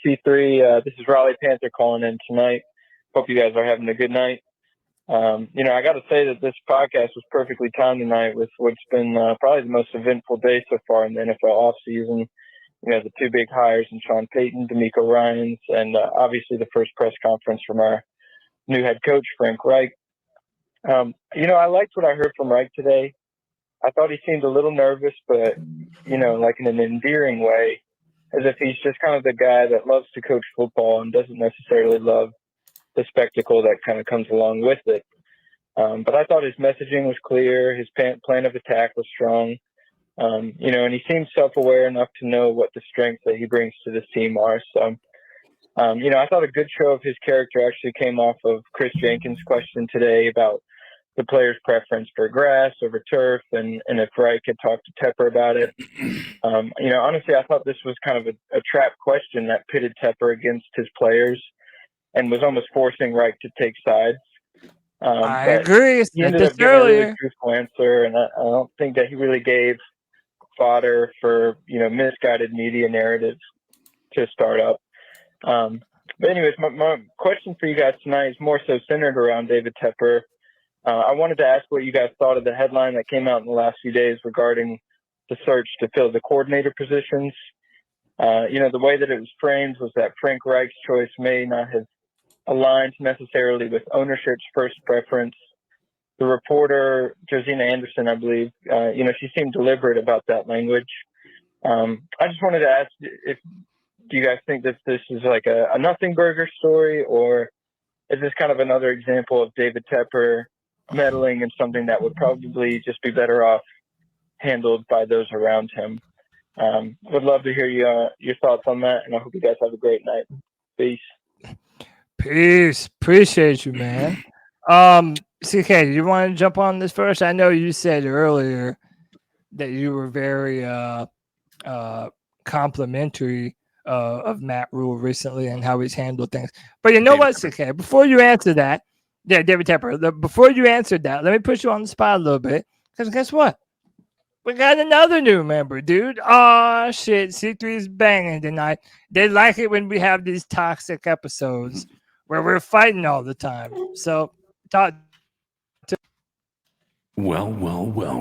C3. This is Raleigh Panther calling in tonight. Hope you guys are having a good night. I got to say that this podcast was perfectly timed tonight with what's been probably the most eventful day so far in the NFL offseason. The two big hires in Sean Payton, D'Amico Ryans, and obviously the first press conference from our new head coach, Frank Reich. I liked what I heard from Reich today. I thought he seemed a little nervous, but, like in an endearing way, as if he's just kind of the guy that loves to coach football and doesn't necessarily love the spectacle that kind of comes along with it. But I thought his messaging was clear. His plan of attack was strong. And he seems self-aware enough to know what the strengths that he brings to this team are. So, I thought a good show of his character actually came off of Chris Jenkins' question today about the player's preference for grass over turf, and if Reich had talked to Tepper about it. Honestly, I thought this was kind of a trap question that pitted Tepper against his players and was almost forcing Reich to take sides. I agree. He ended up giving a really truthful answer, and I don't think that he really gave fodder for misguided media narratives to start up. But anyways, my question for you guys tonight is more so centered around David Tepper. I wanted to ask what you guys thought of the headline that came out in the last few days regarding the search to fill the coordinator positions. The way that it was framed was that Frank Reich's choice may not have aligned necessarily with ownership's first preference. The reporter, Josina Anderson, I believe, she seemed deliberate about that language. I just wanted to ask do you guys think that this is like a nothing burger story, or is this kind of another example of David Tepper meddling in something that would probably just be better off handled by those around him? Would love to hear your thoughts on that, and I hope you guys have a great night. Peace. Appreciate you, man. CK, you want to jump on this first? I know you said earlier that you were very complimentary of Matt Rule recently and how he's handled things. But you know what, CK? Before you answer that, David Tepper, before you answered that, let me put you on the spot a little bit. Because guess what? We got another new member, dude. Oh, shit. C3 is banging tonight. They like it when we have these toxic episodes where we're fighting all the time. So, talk to. Well.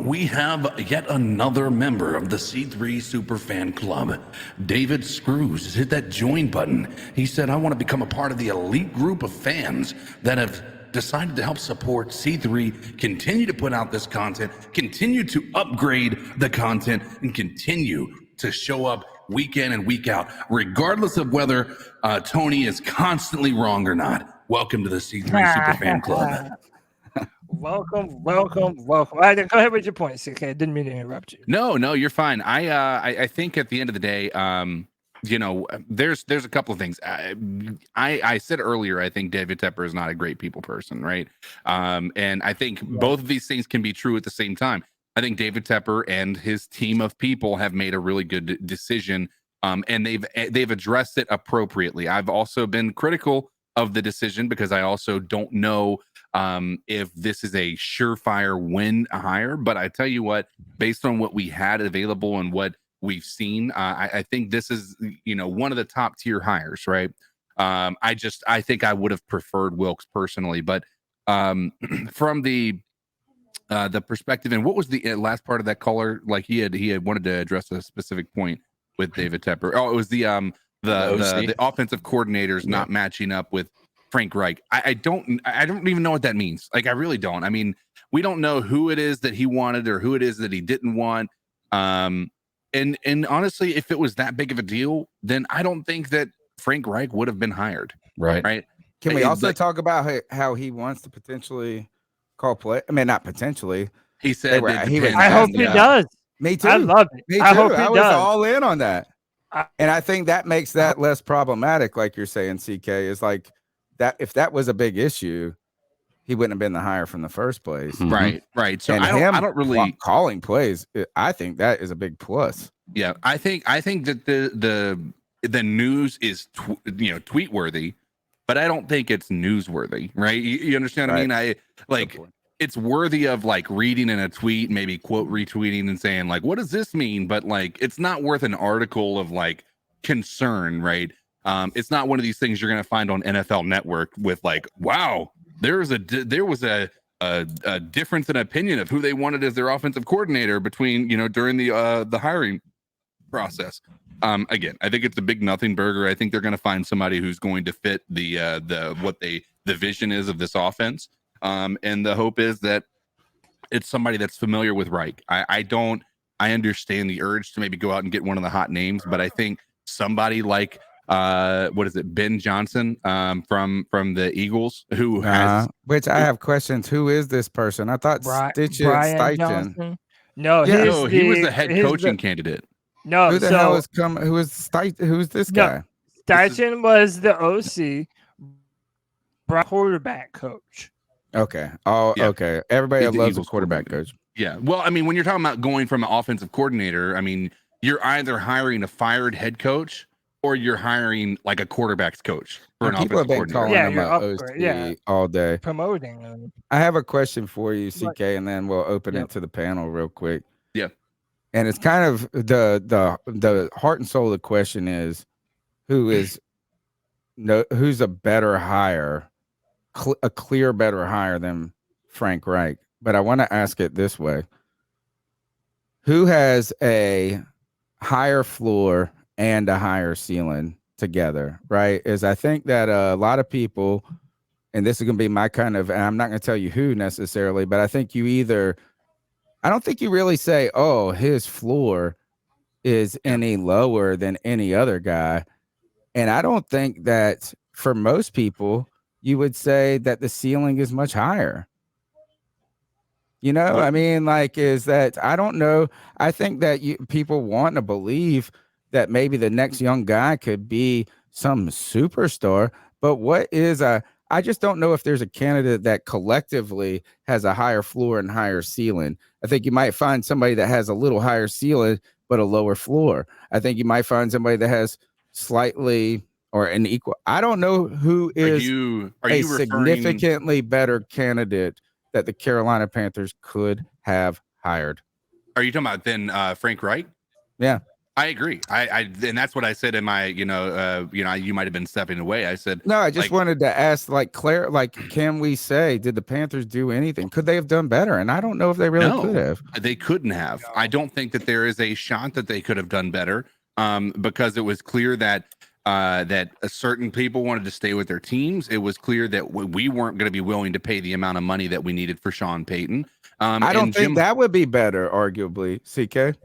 We have yet another member of the C3 Superfan Club. David Screws has hit that join button. He said, I want to become a part of the elite group of fans that have decided to help support C3, continue to put out this content, continue to upgrade the content, and continue to show up week in and week out, regardless of whether Tony is constantly wrong or not. Welcome to the C3 Superfan Club. Welcome. All right, go ahead with your point, CK. I didn't mean to interrupt you. No, you're fine. I think at the end of the day, there's a couple of things. I said earlier, I think David Tepper is not a great people person, right? And I think both of these things can be true at the same time. I think David Tepper and his team of people have made a really good decision, and they've addressed it appropriately. I've also been critical of the decision because I also don't know if this is a surefire win hire. But I tell you what, based on what we had available and what we've seen, I think this is one of the top tier hires, right? I think I would have preferred Wilks personally, but from the perspective, and what was the last part of that caller? Like he had wanted to address a specific point with David Tepper. Oh, it was the offensive coordinators not matching up with Frank Reich. I don't even know what that means. Like, I really don't. I mean, we don't know who it is that he wanted or who it is that he didn't want. And honestly, if it was that big of a deal, then I don't think that Frank Reich would have been hired. Right. Can we also talk about how he wants to potentially call play? I mean, not potentially. He said I hope he does. Me too. I love it. Me too. I was all in on that. And I think that makes that less problematic, like you're saying, CK, is like that if that was a big issue, he wouldn't have been the hire from the first place. Right. So and I don't really calling plays. I think that is a big plus. Yeah, I think that the news is tweet worthy, but I don't think it's newsworthy. Right? You understand what I mean? It's worthy of like reading in a tweet, maybe quote retweeting and saying like, what does this mean? But like, it's not worth an article of like concern, right? It's not one of these things you're going to find on NFL Network with like, wow, there was a difference in opinion of who they wanted as their offensive coordinator between, during the hiring process. Again, I think it's a big nothing burger. I think they're going to find somebody who's going to fit the vision is of this offense. And the hope is that it's somebody that's familiar with Reich. I understand the urge to maybe go out and get one of the hot names, but I think somebody like Ben Johnson from the Eagles, who has which I have questions. Who is this person? I thought Brian Johnson. No, he was the head coaching candidate. No, who the hell is coming? Who's this guy? Steichen was the OC, quarterback coach. Okay. Okay. Everybody loves a quarterback coach. Yeah. Well, I mean, when you're talking about going from an offensive coordinator, I mean, you're either hiring a fired head coach or you're hiring like a quarterback's coach for an offensive coordinator. Him OC all day. Promoting him. I have a question for you, CK, and then we'll open it to the panel real quick. Yeah. And it's kind of the heart and soul of the question is who's a better hire, a clear better hire than Frank Reich. But I want to ask it this way. Who has a higher floor and a higher ceiling together, right? I think that a lot of people, and this is going to be my kind of, and I'm not going to tell you who necessarily, but I think I don't think you really say, oh, his floor is any lower than any other guy. And I don't think that for most people, you would say that the ceiling is much higher. I mean, is that, I don't know. I think that people want to believe that maybe the next young guy could be some superstar, but I just don't know if there's a candidate that collectively has a higher floor and higher ceiling. I think you might find somebody that has a little higher ceiling, but a lower floor. I think you might find somebody that has slightly or an equal. I don't know who is a significantly better candidate that the Carolina Panthers could have hired. Are you talking about then Frank Reich? Yeah. I agree. I and that's what I said in my, you might have been stepping away. I said, no, I just wanted to ask, Claire, can we say, did the Panthers do anything? Could they have done better? And I don't know if they really could have. They couldn't have. I don't think that there is a shot that they could have done better, because it was clear that certain people wanted to stay with their teams. It was clear that we weren't going to be willing to pay the amount of money that we needed for Sean Payton. I don't think that would be better, arguably, CK.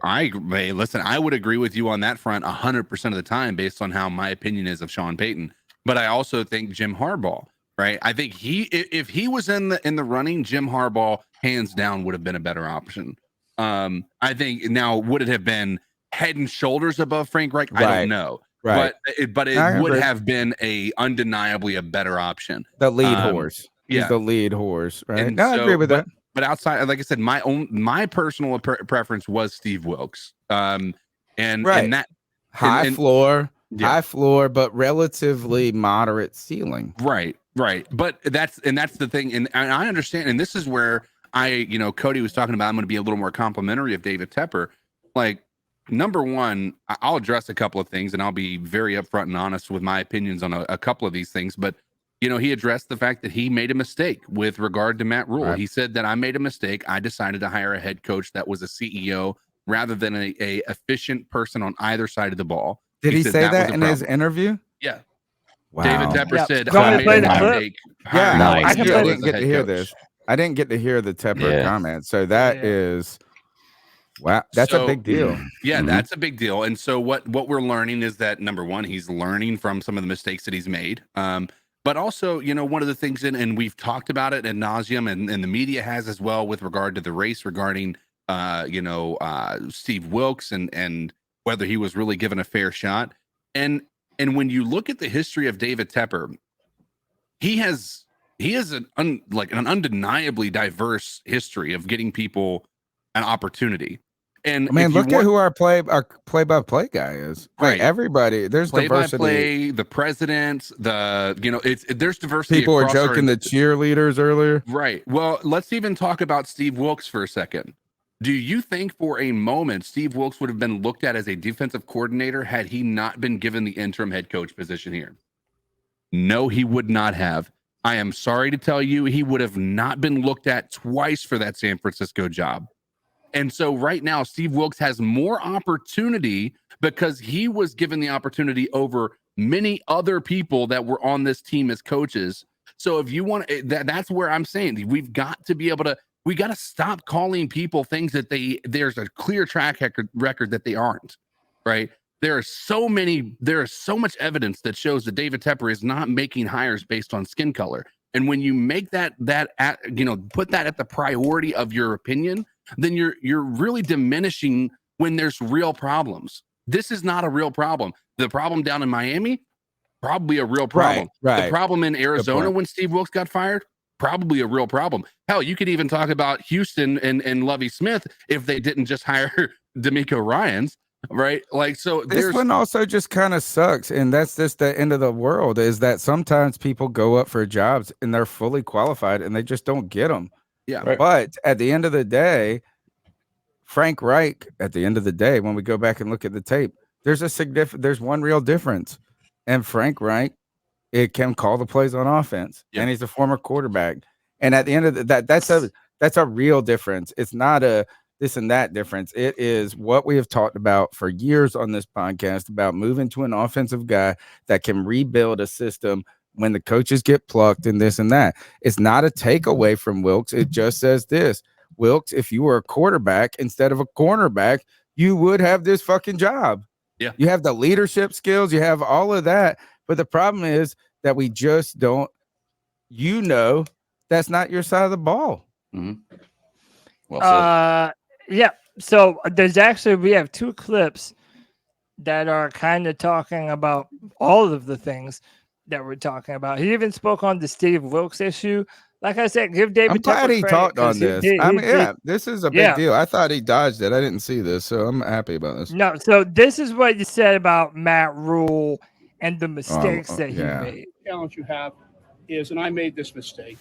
Listen, I would agree with you on that front 100% of the time based on how my opinion is of Sean Payton. But I also think Jim Harbaugh, right? I think if he was in the running, Jim Harbaugh hands down would have been a better option. I think now, would it have been head and shoulders above Frank Reich? Right. I don't know. Right. But it would have been undeniably a better option. The lead horse. He's the lead horse, right? I agree with that. But outside, like I said, my personal preference was Steve Wilks. And that high floor, but relatively moderate ceiling. Right. But that's the thing. And I understand. And this is where Cody was talking about, I'm going to be a little more complimentary of David Tepper. Number one, I'll address a couple of things and I'll be very upfront and honest with my opinions on a couple of these things. But he addressed the fact that he made a mistake with regard to Matt Rule. Right. He said that I made a mistake. I decided to hire a head coach that was a CEO rather than a efficient person on either side of the ball. Did he say that in his interview? Yeah. Wow. David Tepper said, I made a mistake. Yeah. Nice. I didn't get to hear this. I didn't get to hear the Tepper comment. So that is... Wow, that's a big deal. Yeah, that's a big deal. And so what we're learning is that, number one, he's learning from some of the mistakes that he's made. But also, one of the things, and we've talked about it ad nauseum, and the media has as well, with regard to the race regarding, Steve Wilks and whether he was really given a fair shot. And when you look at the history of David Tepper, he has an undeniably diverse history of getting people an opportunity. And look at who our play-by-play guy is. Right, everybody. There's play-by-play, the president. There's diversity. People were joking the cheerleaders earlier. Right. Well, let's even talk about Steve Wilks for a second. Do you think for a moment Steve Wilks would have been looked at as a defensive coordinator had he not been given the interim head coach position here? No, he would not have. I am sorry to tell you, he would have not been looked at twice for that San Francisco job. And so right now, Steve Wilks has more opportunity because he was given the opportunity over many other people that were on this team as coaches. So if you want that's where I'm saying we've got to be able to, we got to stop calling people things that there's a clear track record that they aren't, right? There is so much evidence that shows that David Tepper is not making hires based on skin color. And when you make put that at the priority of your opinion, then you're really diminishing when there's real problems. This is not a real problem. The problem down in Miami, probably a real problem. Right. The problem in Arizona when Steve Wilks got fired, probably a real problem. Hell, you could even talk about Houston and Lovie Smith if they didn't just hire D'Amico Ryans, right? Like, so this one also just kind of sucks. And that's just the end of the world, is that sometimes people go up for jobs and they're fully qualified and they just don't get them. Yeah. Right. But at the end of the day, Frank Reich, at the end of the day, when we go back and look at the tape, there's one real difference. And Frank Reich, it can call the plays on offense. Yeah. And he's a former quarterback. And at the end of that's a real difference. It's not a this and that difference. It is what we have talked about for years on this podcast about moving to an offensive guy that can rebuild a system when the coaches get plucked and this and that. It's not a takeaway from Wilks. It just says this: Wilks, if you were a quarterback instead of a cornerback, you would have this fucking job. Yeah. You have the leadership skills, you have all of that. But the problem is that we just don't, that's not your side of the ball. Mm-hmm. Well, yeah. So we have two clips that are kind of talking about all of the things that we're talking about. He even spoke on the Steve Wilks issue. Like I said, give David. I'm glad he talked on this. This is a big deal. I thought he dodged it. I didn't see this, so I'm happy about this. No, so this is what you said about Matt Rule and the mistakes that he made. The challenge you have is, and I made this mistake.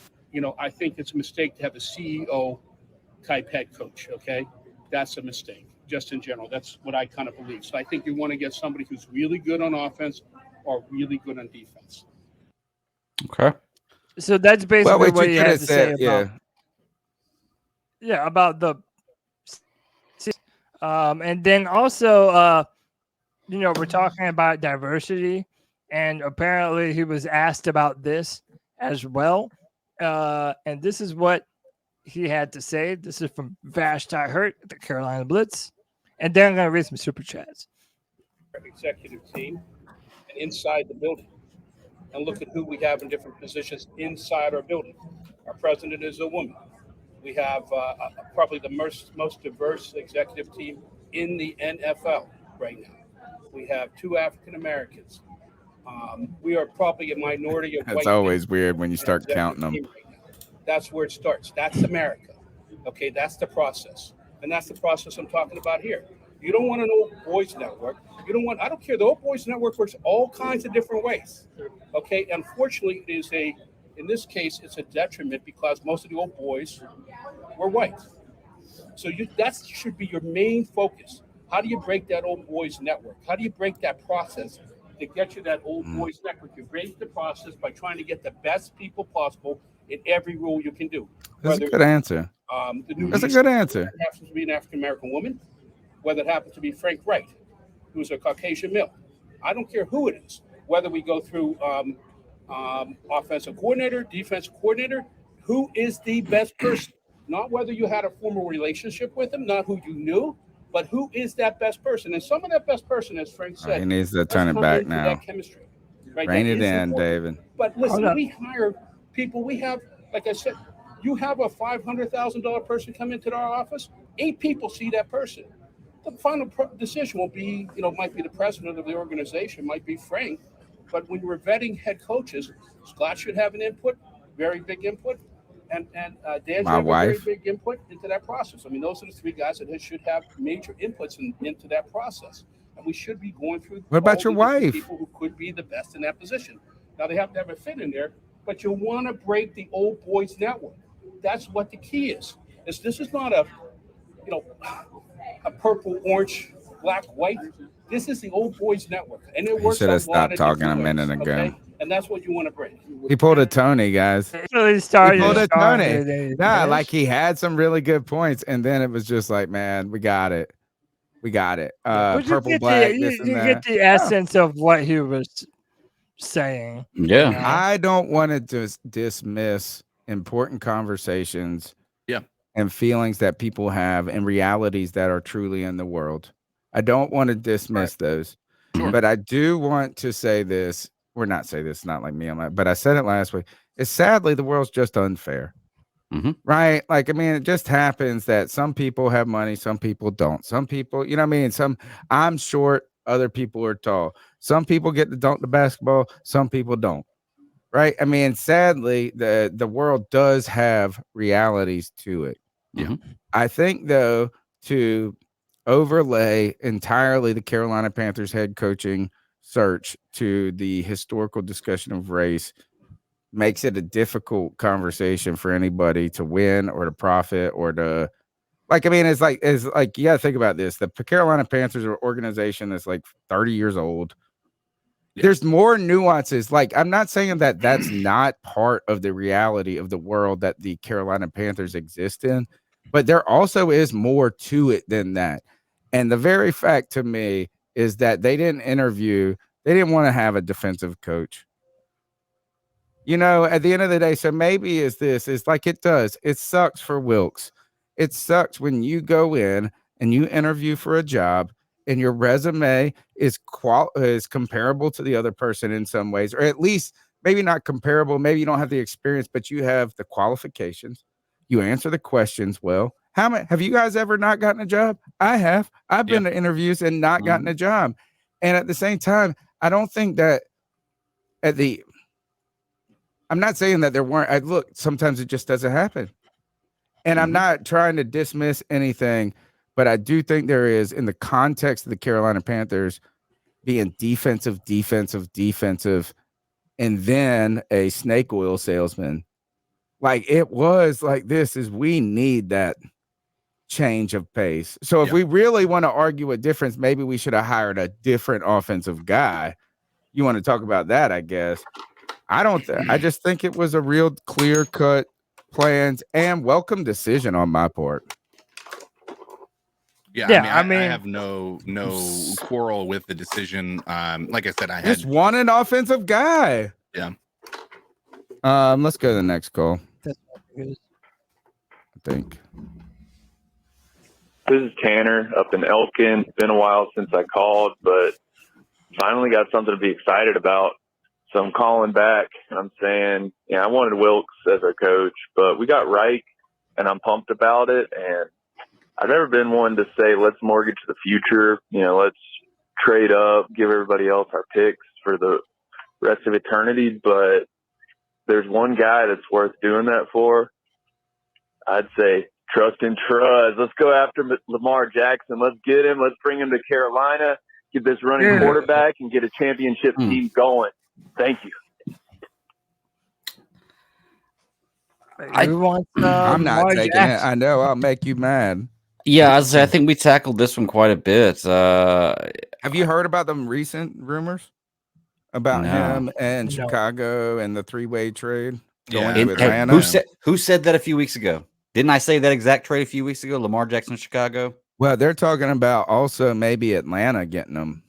I think it's a mistake to have a CEO type head coach. Okay, that's a mistake. Just in general, that's what I kind of believe. So I think you want to get somebody who's really good on offense or really good on defense. Okay. So that's basically what you had to say about, about the and then also we're talking about diversity, and apparently he was asked about this as well. And this is what he had to say. This is from Vashti Hurt, the Carolina Blitz. And then I'm going to read some super chats. Executive team and inside the building, and look at who we have in different positions inside our building. Our president is a woman. We have probably the most diverse executive team in the NFL right now. We have 2 African Americans. We are probably a minority of white. That's always weird when you start counting them. Right, that's where it starts. That's America. Okay, that's the process. And that's the process I'm talking about here. You don't want an old boys network. I don't care. The old boys network works all kinds of different ways. Okay. Unfortunately, in this case, it's a detriment because most of the old boys were white. So that should be your main focus. How do you break that old boys network? How do you break that process to get you that old boys network? You break the process by trying to get the best people possible in every role you can do. That's a good answer. That's a good answer. It happens to be an African-American woman, whether it happens to be Frank Reich, who's a Caucasian male. I don't care who it is, whether we go through offensive coordinator, defensive coordinator, who is the best person? Not whether you had a formal relationship with him, not who you knew, but who is that best person? And some of that best person, as Frank said, he needs to turn it back now. That chemistry, right? Rein it in, David. But listen, we hire people. We have, like I said, you have a $500,000 person come into our office. 8 people see that person. The final decision will be, might be the president of the organization, might be Frank. But when we're vetting head coaches, Scott should have an input, very big input, and Dan should have a very big input into that process. I mean, those are the 3 guys that should have major inputs into that process. And we should be going through. What about your wife? People who could be the best in that position. Now, they have to have a fit in there, but you want to break the old boys network. That's what the key is. This is not a purple, orange, black, white. This is the old boys network, and it He works. should have a lot stopped of talking a different minute ways, ago. okay? And that's what you want to bring. He pulled a Tony, guys. It really started. He pulled a strong Tony. today, Nah, Chris. like he had some really good points, and then it was just like, man, we got it. We got it. But you Purple, get black, the, this you, and you that. get the essence of what he was saying. Yeah. you know? I don't want to just dismiss important conversations and feelings that people have and realities that are truly in the world. I don't want to dismiss those. Sure. But I do want to say this, or not say this, not like me, but I said it last week. It's sadly the world's just unfair. Right? Like, I mean, it just happens that some people have money, some people don't. Some people, you know what I mean? I'm short, other people are tall. Some people get to dunk the basketball, some people don't. Right? I mean, sadly, the world does have realities to it. Yeah. I think, though, to overlay entirely the Carolina Panthers head coaching search to the historical discussion of race makes it a difficult conversation for anybody to win or to profit or to, like, I mean, it's like you got to think about this. The Carolina Panthers are an organization that's like 30 years old. There's more nuances. Like, I'm not saying that that's not part of the reality of the world that the Carolina Panthers exist in, but there also is more to it than that. And the very fact to me is that they didn't want to have a defensive coach. You know, at the end of the day, so maybe it's like it does. It sucks for Wilks. It sucks when you go in and you interview for a job and your resume is comparable to the other person in some ways, or at least maybe not comparable. Maybe you don't have the experience, but you have the qualifications. You answer the questions well. Have you guys ever not gotten a job? I have. I've been to interviews and not gotten a job. And at the same time, I don't think that I'm not saying that there weren't. Look, sometimes it just doesn't happen. And I'm not trying to dismiss anything, but I do think there is, in the context of the Carolina Panthers being defensive, and then a snake oil salesman. Like, it was like, we need that change of pace. So if we really want to argue a difference, maybe we should have hired a different offensive guy. You want to talk about that, I guess. I just think it was a real clear-cut plans and welcome decision on my part. I have no quarrel with the decision. Like I said, I just want an offensive guy. Yeah. Let's go to the next call. I think. This is Tanner up in Elkin. It's been a while since I called, but finally got something to be excited about. So I'm calling back. I'm saying, I wanted Wilks as our coach, but we got Reich, and I'm pumped about it. And I've never been one to say, let's mortgage the future. Let's trade up, give everybody else our picks for the rest of eternity. But there's one guy that's worth doing that for. I'd say trust and trust. Let's go after Lamar Jackson. Let's get him. Let's bring him to Carolina, get this running quarterback, and get a championship team going. Thank you. I'm not taking it. I know I'll make you mad. Yeah, I think we tackled this one quite a bit. Have you heard about the recent rumors about him and Chicago and the three-way trade going to Atlanta? Who said that a few weeks ago? Didn't I say that exact trade a few weeks ago? Lamar Jackson, Chicago. Well, they're talking about also maybe Atlanta getting them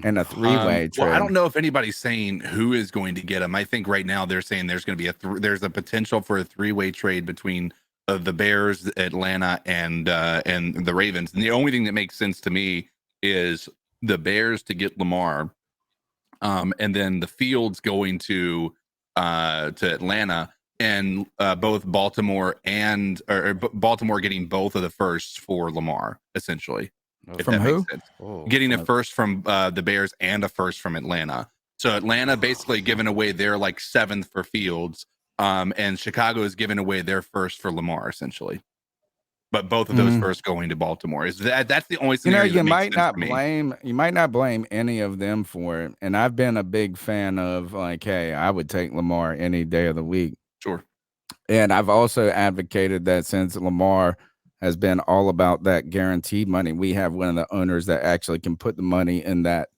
in a three-way trade. Well, I don't know if anybody's saying who is going to get them. I think right now they're saying there's going to be there's a potential for a three-way trade between the Bears, Atlanta, and the Ravens. And the only thing that makes sense to me is the Bears to get Lamar, and then the Fields going to Atlanta, and both Baltimore or Baltimore getting both of the firsts for Lamar, essentially. From who? Getting a first from the Bears and a first from Atlanta. So Atlanta basically giving away their like seventh for Fields, and Chicago is giving away their first for Lamar, essentially. But both of those first going to Baltimore. That's the only scenario. You might not blame any of them for it. And I've been a big fan of, like, hey, I would take Lamar any day of the week. Sure. And I've also advocated that since Lamar has been all about that guaranteed money. We have one of the owners that actually can put the money in that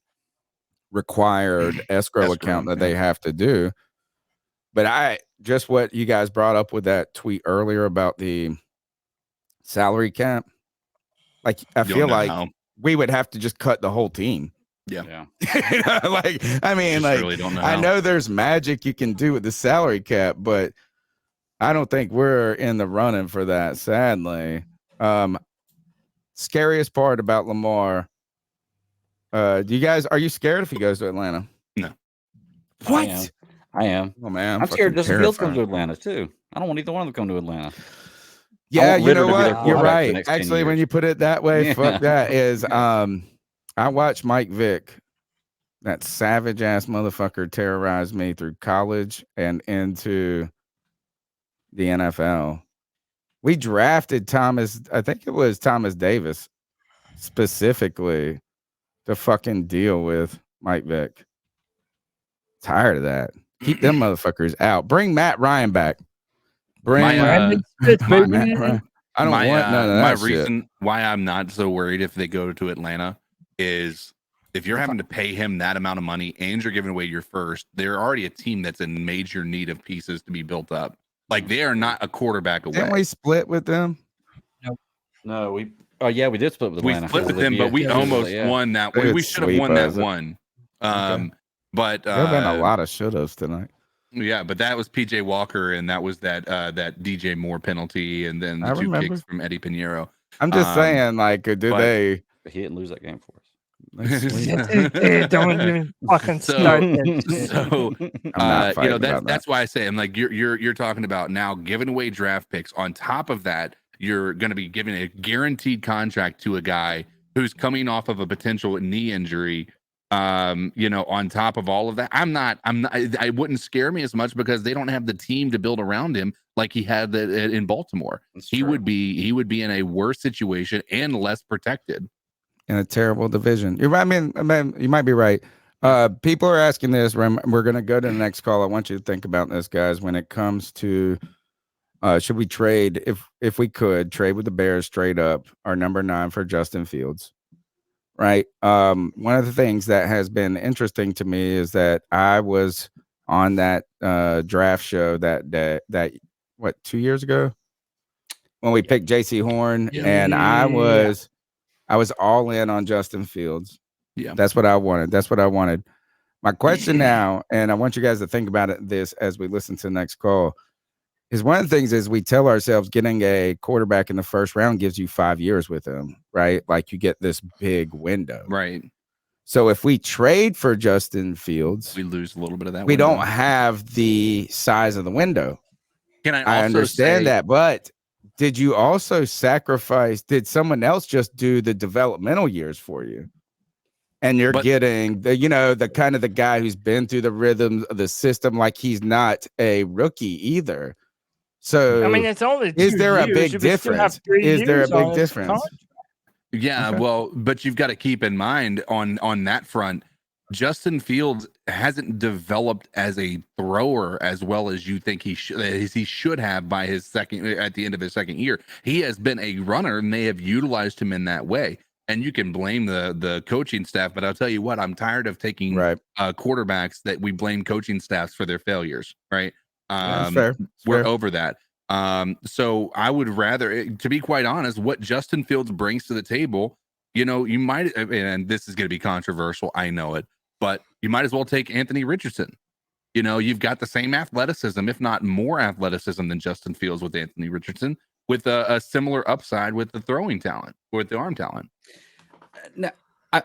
required escrow account that they have to do. But just what you guys brought up with that tweet earlier about the salary cap, like I feel like we would have to just cut the whole team. Yeah. Like, I mean, like, really don't know I know there's magic you can do with the salary cap, but I don't think we're in the running for that, sadly. Scariest part about Lamar. Are you scared if he goes to Atlanta? No. What? I am. Oh man, I'm scared Justin Fields comes to Atlanta too. I don't want either one of them to come to Atlanta. Yeah, you know what? You're right. Actually, when you put it that way, fuck that is I watched Mike Vick, that savage ass motherfucker, terrorize me through college and into the NFL. We drafted I think it was Thomas Davis specifically to fucking deal with Mike Vick. Tired of that. Keep them motherfuckers out. Bring Matt Ryan back. Matt Ryan. I don't want none of that. My reason why I'm not so worried if they go to Atlanta is if you're having to pay him that amount of money and you're giving away your first, they're already a team that's in major need of pieces to be built up. Like they are not a quarterback away. Didn't we split with them? No, we did split with Atlanta. We split with them, but we almost won that. We should have won that one. But there have been a lot of should-haves tonight. Yeah, but that was PJ Walker, and that was that DJ Moore penalty, and then the two kicks from Eddie Pinheiro. I'm just saying, like, they hit and lose that game for us? Don't even fucking start. That's why I say I'm like you're talking about now giving away draft picks. On top of that, you're going to be giving a guaranteed contract to a guy who's coming off of a potential knee injury. On top of all of that, I wouldn't scare me as much because they don't have the team to build around him like he had in Baltimore. He would be in a worse situation and less protected in a terrible division. You're right. I mean, you might be right. People are asking this. We're going to go to the next call. I want you to think about this, guys, when it comes to should we trade, if we could trade with the Bears straight up our number 9 for Justin Fields. Right. One of the things that has been interesting to me is that I was on that draft show that day, 2 years ago when we picked JC Horn, and I was all in on Justin Fields. Yeah, that's what I wanted. My question now, and I want you guys to think about this as we listen to the next call, is one of the things is we tell ourselves getting a quarterback in the first round gives you 5 years with him, right? Like you get this big window. Right. So if we trade for Justin Fields, we lose a little bit of that. We don't have the size of the window. I understand that, but did you also did someone else just do the developmental years for you? And you're getting the kind of the guy who's been through the rhythms of the system, like he's not a rookie either. So I mean, it's only 2 is there a years. big difference? Is there a big difference? Yeah, Okay. Well, but you've got to keep in mind on that front, Justin Fields hasn't developed as a thrower as well as you think he should have by at the end of his second year. He has been a runner, and they have utilized him in that way. And you can blame the coaching staff, but I'll tell you what, I'm tired of taking quarterbacks that we blame coaching staffs for their failures. Right? That's fair. We're over that. So I would rather, to be quite honest, what Justin Fields brings to the table, you might, and this is going to be controversial, I know it, but you might as well take Anthony Richardson. You've got the same athleticism, if not more athleticism than Justin Fields with Anthony Richardson, with a similar upside with the throwing talent, or with the arm talent. Now,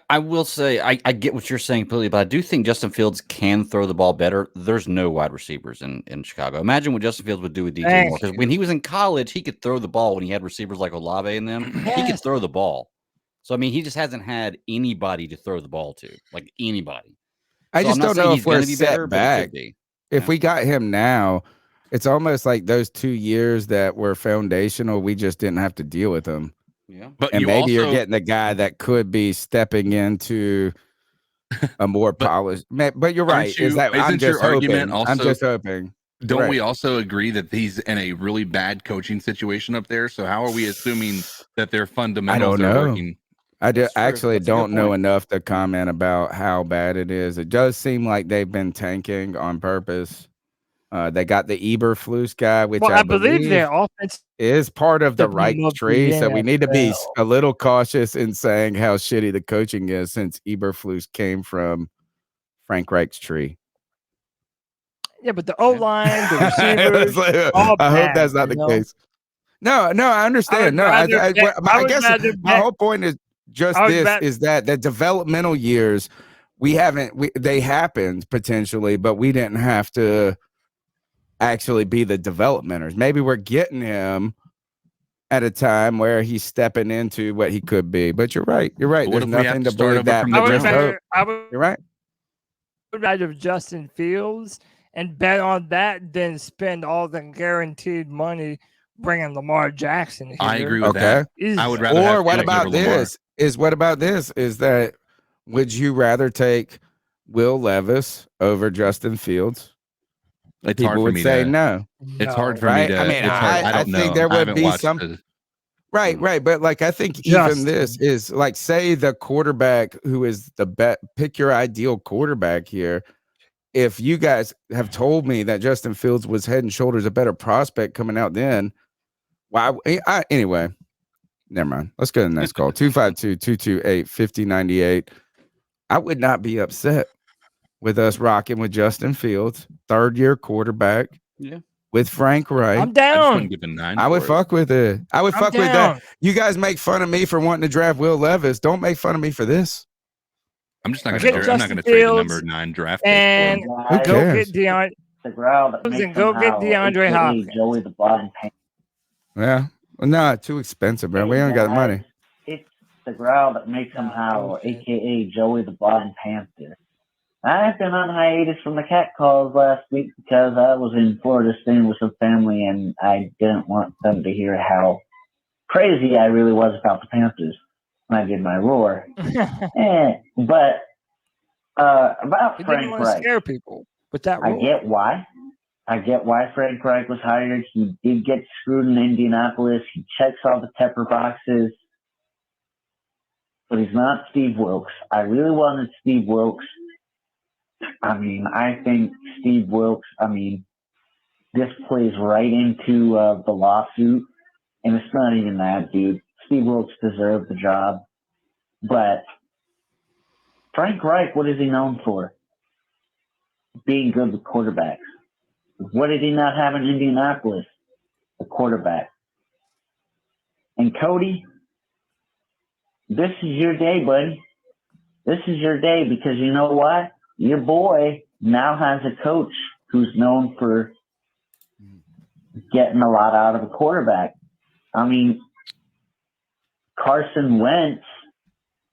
I will say I get what you're saying completely, but I do think Justin Fields can throw the ball better. There's no wide receivers in Chicago. Imagine what Justin Fields would do with DJ Moore, because when he was in college, he could throw the ball when he had receivers like Olave in them. He could throw the ball. So, I mean, he just hasn't had anybody to throw the ball to, like anybody. I just don't know if we're better, back. If we got him now, it's almost like those 2 years that were foundational, we just didn't have to deal with them. Yeah, but you're getting a guy that could be stepping into a more polished. But you're right. I'm just hoping. Don't Right. we also agree that he's in a really bad coaching situation up there? So how are we assuming that their fundamentals are working? Actually That's a good don't know point. enough to comment about how bad it is. It does seem like they've been tanking on purpose. They got the Eberflus guy, which Well, I I believe believe their offense is part of the the Reich team of the tree. So we need to be NFL. a little cautious in saying how shitty the coaching is, since Eberflus came from Frank Reich's tree. Yeah, but the O line, the I was receivers, like, all I hope bad, that's not the case. No, I I understand. would No, rather bet. I I would guess rather my bet. whole point is just I would this: bet. is that the developmental years they happened potentially, but we didn't have to actually be the developmenters. Maybe we're getting him at a time where he's stepping into what he could be. But you're right. You're right. But what There's if we have nothing to to start believe over that. from I the But would just ground? hope. rather. I would You're right. rather Justin Fields and bet on that than spend all the guaranteed money bringing Lamar Jackson here. I agree with Okay. that. I would rather have Or what Fields about over Lamar. this? What about this? Is that would you rather take Will Levis over Justin Fields? It's hard People for would me say to. no. It's hard for Right? me to. I mean, it's hard. I I don't think know. there I would haven't be watched some. it. Right. But like, I think even this Justin. is like, say the quarterback who is the best, pick your ideal quarterback here. If you guys have told me that Justin Fields was head and shoulders a better prospect coming out then, why? Anyway, never mind. Let's go to the next call. 252-228-5098. I would not be upset with us rocking with Justin Fields, third-year quarterback. Yeah. With Frank Reich. I'm I just down. wouldn't give a 9. I would fuck with it. I would I'm fuck with down. that. You guys make fun of me for wanting to draft Will Levis. Don't make fun of me for this. I'm just not Get going to. I'm not Justin going to trade the Fields number 9 draft pick. and Who go cares? get DeAndre. The growl that makes And go him get howl, DeAndre aka Hopkins. Joey the Bottom Pants. Yeah. Well, no, too expensive, bro. We ain't got the money. It's the growl that makes him howl, aka Joey the Bottom Panther. I've been on hiatus from the cat calls last week because I was in Florida staying with some family and I didn't want them to hear how crazy I really was about the Panthers when I did my roar. But about He didn't Frank want to Reich, scare people with that I rule. get why. I get why Frank Reich was hired. He did get screwed in Indianapolis. He checks all the Tepper boxes. But he's not Steve Wilks. I really wanted Steve Wilks. I mean, I think Steve Wilks, this plays right into the lawsuit. And it's not even that, dude. Steve Wilks deserved the job. But Frank Reich, what is he known for? Being good with quarterbacks. What did he not have in Indianapolis? A quarterback. And Cody, this is your day, buddy. This is your day because you know what? Your boy now has a coach who's known for getting a lot out of a quarterback. I mean, Carson Wentz,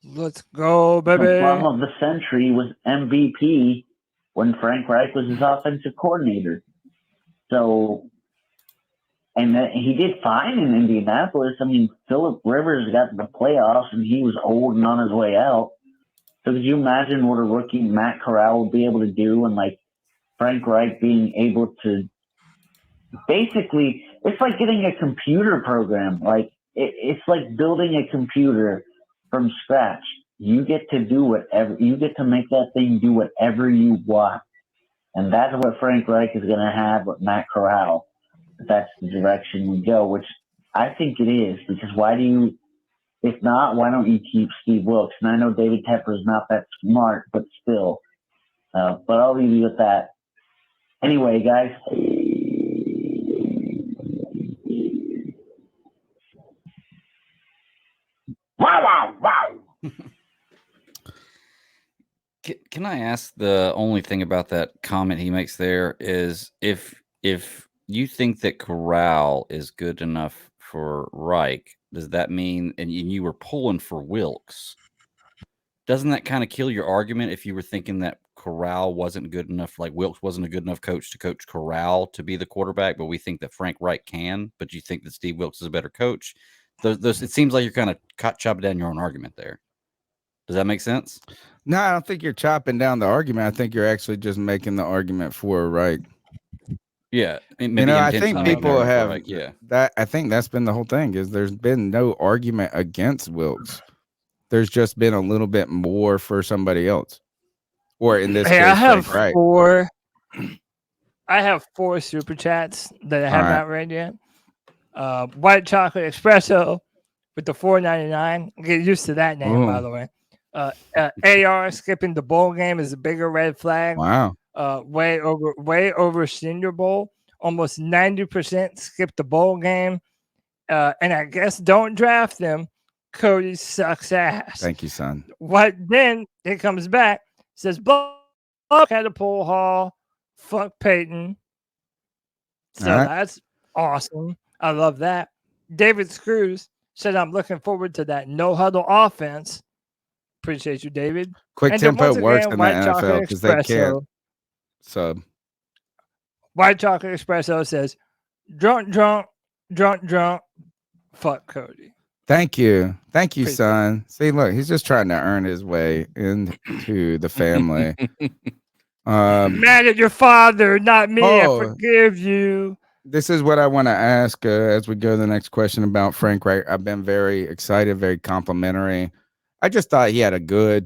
Let's go, the baby. bum of the century, was MVP when Frank Reich was his offensive coordinator. So, and he did fine in Indianapolis. I mean, Phillip Rivers got to the playoffs and he was old and on his way out. So could you imagine what a rookie Matt Corral would be able to do, and like Frank Reich being able to basically, it's like getting a computer program. Like it's like building a computer from scratch. You get to do whatever, you get to make that thing do whatever you want. And that's what Frank Reich is going to have with Matt Corral. That's the direction we go, which I think it is, because if not, why don't you keep Steve Wilks? And I know David Tepper is not that smart, but still. But I'll leave you with that. Anyway, guys. Wow. Can I ask, the only thing about that comment he makes there is if you think that Corral is good enough for Reich, does that mean, and you were pulling for Wilks, doesn't that kind of kill your argument if you were thinking that Corral wasn't good enough, like Wilks wasn't a good enough coach to coach Corral to be the quarterback, but we think that Frank Reich can, but you think that Steve Wilks is a better coach? It seems like you're kind of chopping down your own argument there. Does that make sense? No, I don't think you're chopping down the argument. I think you're actually just making the argument for Reich. Yeah, I think people have that. I think that's been the whole thing is there's been no argument against Wilks. There's just been a little bit more for somebody else, or in this case, I have Frank Reich. four. I have 4 super chats that I have All right. not read yet. White chocolate espresso with the $4.99. Get used to that name, by the way. AR skipping the bowl game is a bigger red flag. Wow. Way over Senior Bowl. Almost 90% skip the bowl game. And I guess don't draft them. Cody sucks ass. Thank you, son. What then it comes back, says Buck had a pull hall. Fuck Peyton. So that's awesome. I love that. David Screws said, I'm looking forward to that no huddle offense. Appreciate you, David. Quick And tempo once works again, in the NFL because they can't sub. White Chocolate Espresso says, drunk. Fuck Cody. Thank you, son. See, look, he's just trying to earn his way into the family. Mad at your father, not me. I forgive you. This is what I want to ask as we go to the next question about Frank Reich. I've been very excited, very complimentary. I just thought he had a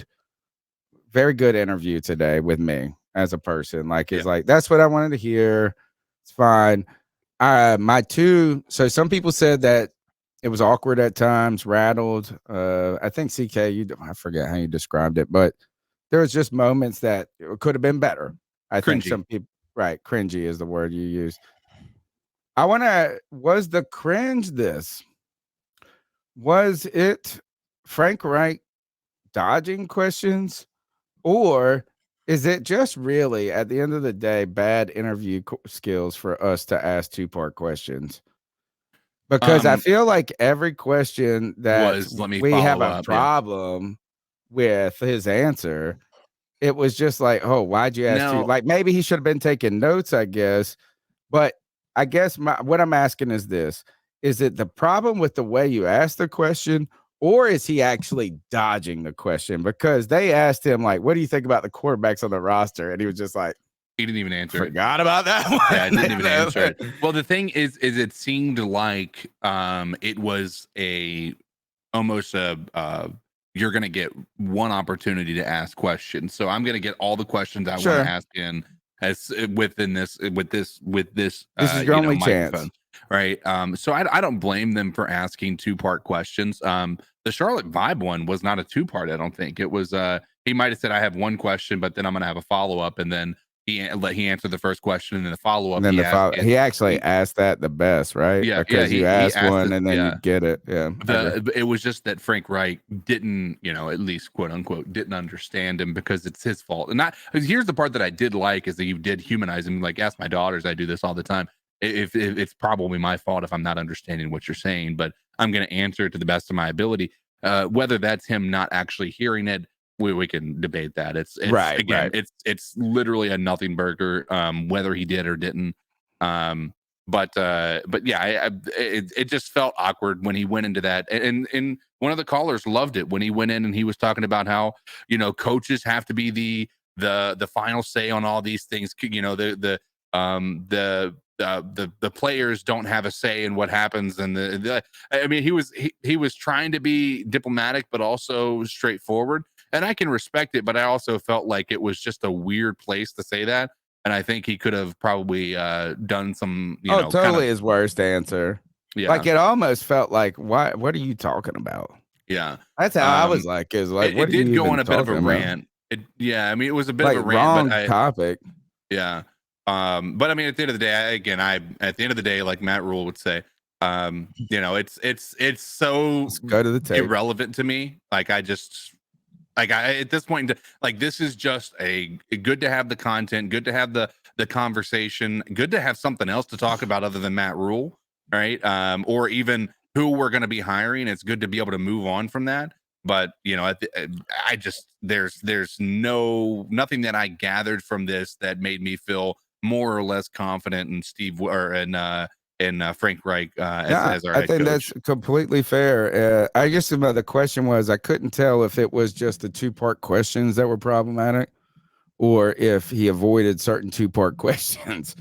very good interview today with me as a person. Like, it's like, that's what I wanted to hear. It's fine. So some people said that it was awkward at times, rattled. I think CK, I forget how you described it, but there was just moments that it could have been better. I think some people, right? Cringy is the word you use. Was the cringe this? Was it Frank Reich dodging questions? Or is it just really, at the end of the day, bad interview skills for us to ask 2-part questions? Because I feel like every question that we have a problem with his answer, it was just like, oh, why'd you ask two? Like, maybe he should have been taking notes, I guess. But I guess what I'm asking is this. Is it the problem with the way you asked the question, or is he actually dodging the question? Because they asked him, like, what do you think about the quarterbacks on the roster? And he was just like, he didn't even answer. Forgot about that one. Yeah, I didn't even answer it. Well, the thing is it seemed like it was almost you're gonna get one opportunity to ask questions. So I'm gonna get all the questions I want to ask in with this this is your only chance, right? So I don't blame them for asking 2-part questions. The Charlotte Vibe one was not a 2-part. I don't think it was. He might have said I have one question, but then I'm gonna have a follow-up, and then he answered the first question and then the follow-up. And then he actually asked that the best, right? Yeah, because you asked one and then you get it. Yeah, it was just that Frank Reich didn't, at least quote unquote, didn't understand him because it's his fault. And here's the part that I did like is that you did humanize him. Like, ask my daughters, I do this all the time. If it's probably my fault if I'm not understanding what you're saying, but I'm going to answer it to the best of my ability. Whether that's him not actually hearing it, we can debate that. It's right. Again, right. It's literally a nothing burger, whether he did or didn't. But yeah, it just felt awkward when he went into that. And one of the callers loved it when he went in and he was talking about how, coaches have to be the final say on all these things. The players don't have a say in what happens. And he was trying to be diplomatic, but also straightforward. And I can respect it, but I also felt like it was just a weird place to say that. And I think he could have probably done some, totally his worst answer. Yeah. Like, it almost felt like, what are you talking about? Yeah. That's how I was like, what it did go on a bit of a rant. It was a bit of a rant. Wrong topic. Yeah. But I mean, at the end of the day, like Matt Rule would say, it's so Let's go to the tape. Irrelevant to me. At this point, this is just good to have the content, good to have the conversation, good to have something else to talk about other than Matt Rule, right? Or even who we're going to be hiring. It's good to be able to move on from that. But there's nothing that I gathered from this that made me feel more or less confident in Steve and Frank Reich as our head I think coach. That's completely fair. I guess the question was, I couldn't tell if it was just the 2-part questions that were problematic or if he avoided certain 2-part questions.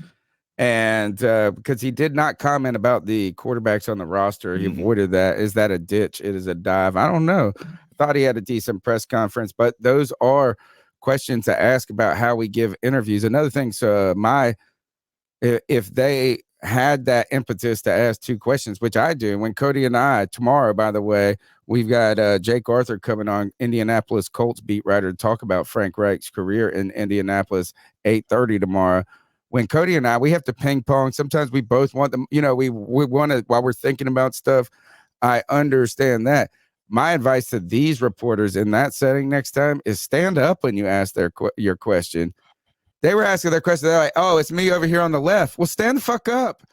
And because he did not comment about the quarterbacks on the roster, he avoided that. Is that a ditch? It is a dive. I don't know. I thought he had a decent press conference, but those are questions to ask about how we give interviews. Another thing, so if they had that impetus to ask 2 questions, which I do, when Cody and I tomorrow, by the way, we've got Jake Arthur coming on, Indianapolis Colts beat writer, to talk about Frank Reich's career in Indianapolis, 8:30 tomorrow. When Cody and I, we have to ping pong. Sometimes we both want them, we want to, while we're thinking about stuff. I understand that. My advice to these reporters in that setting next time is stand up when you ask your question. They were asking their question. They're like, "Oh, it's me over here on the left." Well, stand the fuck up.